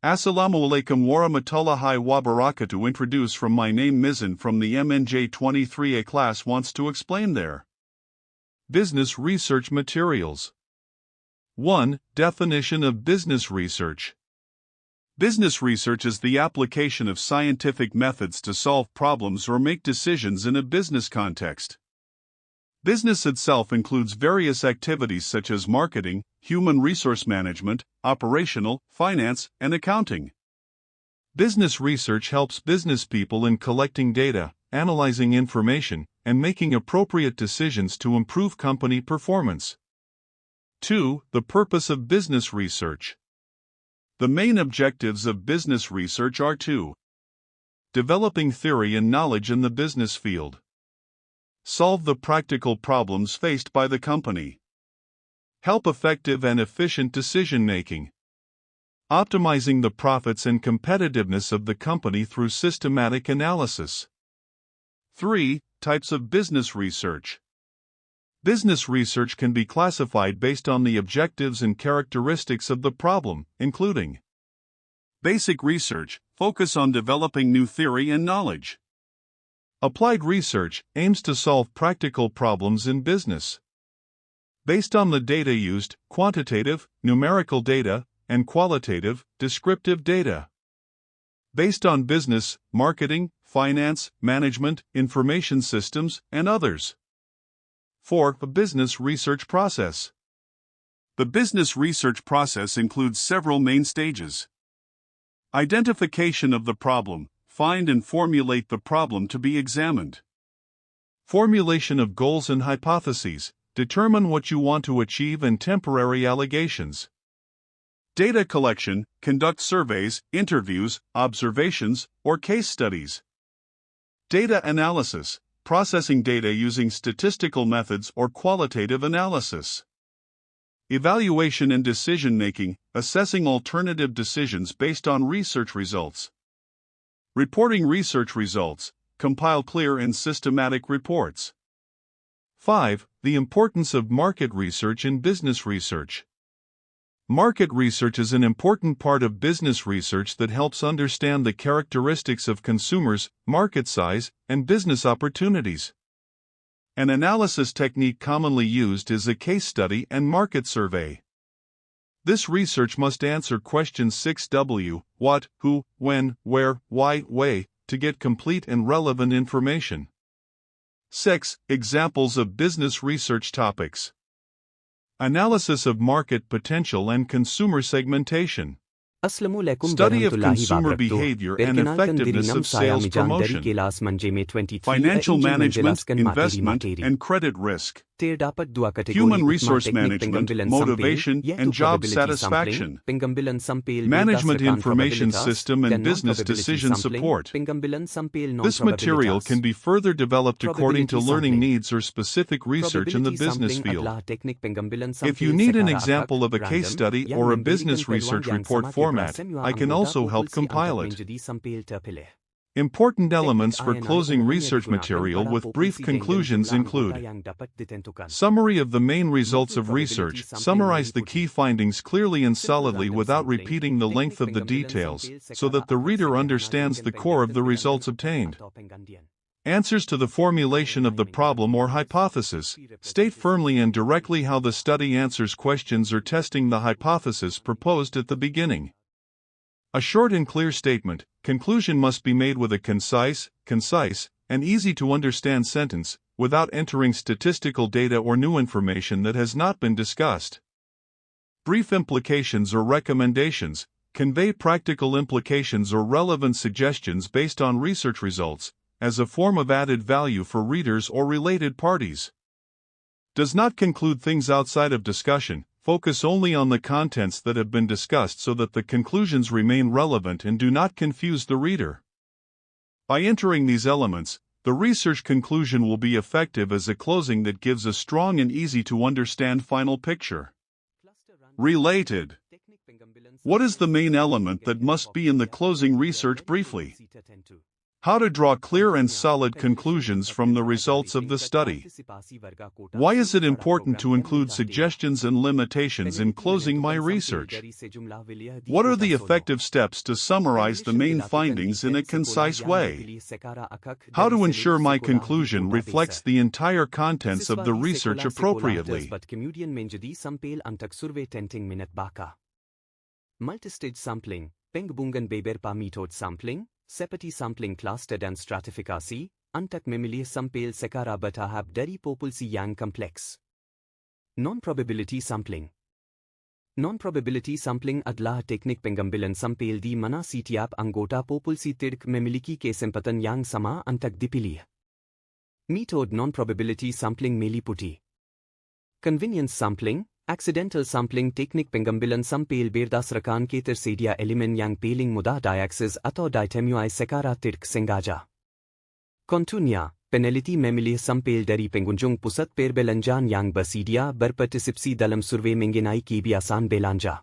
Assalamu'alaikum warahmatullahi wabarakatuh. Introduce from my name Mizan from the MNJ23A class wants to explain their business research materials. 1. Definition of business research. Business research is the application of scientific methods to solve problems or make decisions in a business context. Business itself includes various activities such as marketing, human resource management, operational, finance, and accounting. Business research helps business people in collecting data, analyzing information, and making appropriate decisions to improve company performance. 2. The purpose of business research. The main objectives of business research are 2. Developing theory and knowledge in the business field. Solve the practical problems faced by the company. Help effective and efficient decision-making. Optimizing the profits and competitiveness of the company through systematic analysis. 3. Types of business research. Business research can be classified based on the objectives and characteristics of the problem, including basic research, focus on developing new theory and knowledge. Applied research aims to solve practical problems in business. Based on the data used, quantitative, numerical data, and qualitative, descriptive data. Based on business, marketing, finance, management, information systems, and others. 4. The business research process. The business research process includes several main stages. Identification of the problem. Find and formulate the problem to be examined. Formulation of goals and hypotheses. Determine what you want to achieve and temporary allegations. Data collection. Conduct surveys, interviews, observations, or case studies. Data analysis. Processing data using statistical methods or qualitative analysis. Evaluation and decision-making. Assessing alternative decisions based on research results. Reporting research results. Compile clear and systematic reports. 5. The importance of market research in business research. Market research is an important part of business research that helps understand the characteristics of consumers, market size, and business opportunities. An analysis technique commonly used is a case study and market survey. This research must answer questions 6W, what, who, when, where, why, to get complete and relevant information. 6. Examples of business research topics. Analysis of market potential and consumer segmentation. assalamu'alaikum Study of warahmatullahi consumer wabarakatuh. behavior and Perkenalkan effectiveness diri of saya sales Mizan dari promotion. kelas Manajemen 23 Financial ingin management, menjelaskan materi investment, materi. and credit risk. Terdapat dua kategori Human utama resource teknik management, pengambilan motivation, sampel, and yaitu job probability satisfaction. sampling, pengambilan sampel Management berdasarkan information probabilitas, system and dan business non-probability decision sampling, support. pengambilan sampel This material non-probabilitas. can be further developed according to Probability learning sampling. needs or specific research in the Probability business sampling field. adalah teknik pengambilan If you sampel need an secara example akak, of a case random, study yang or a memberikan business peluang research yang report sama kepada format, semua I can anggota also help populasi compile untuk it. menjadi sampel terpilih. Important Teknik elements for INI closing umumnya research digunakan material pada with brief populasi dengan conclusions jumlah anggota include yang dapat ditentukan. summary of the main results of Probability research, sampling summarize the meliputi key findings clearly and simple solidly random without sampling, repeating the teknik length of the pengambilan details, sampel so secara that the akak reader sederhana understands dengan the core of the pengambilan results sampel obtained. atau penggantian. Answers to the formulation of the problem or hypothesis. State firmly and directly how the study answers questions or testing the hypothesis proposed at the beginning. A short and clear statement. Conclusion must be made with a concise, and easy-to-understand sentence, without entering statistical data or new information that has not been discussed. Brief implications or recommendations. Convey practical implications or relevant suggestions based on research results, as a form of added value for readers or related parties. Does not conclude things outside of discussion. Focus only on the contents that have been discussed so that the conclusions remain relevant and do not confuse the reader. By entering these elements, the research conclusion will be effective as a closing that gives a strong and easy-to-understand final picture. Related. What is the main element that must be in the closing research briefly? How to draw clear and solid conclusions from the results of the study. Why is it important to include suggestions and limitations in closing my research? What are the effective steps to summarize the main findings in a concise way? How to ensure my conclusion reflects the entire contents of the research appropriately? Multistage sampling, pengbungan beberapa metode sampling, seperti sampling cluster dan stratifikasi, untuk memilih sampel secara bertahap dari populasi yang kompleks. Non-probability sampling. Non-probability sampling adalah teknik pengambilan sampel di mana setiap anggota populasi tidak memiliki kesempatan yang sama untuk dipilih. Metode non-probability sampling meliputi convenience sampling, accidental sampling, teknik pengambilan sampel berdasarkan ketersedia elemen yang paling mudah diakses atau ditemuai secara tidak sengaja. Contohnya, peneliti memilih sampel dari pengunjung pusat perbelanjaan yang bersedia berpartisipasi dalam survei mengenai kebiasaan belanja.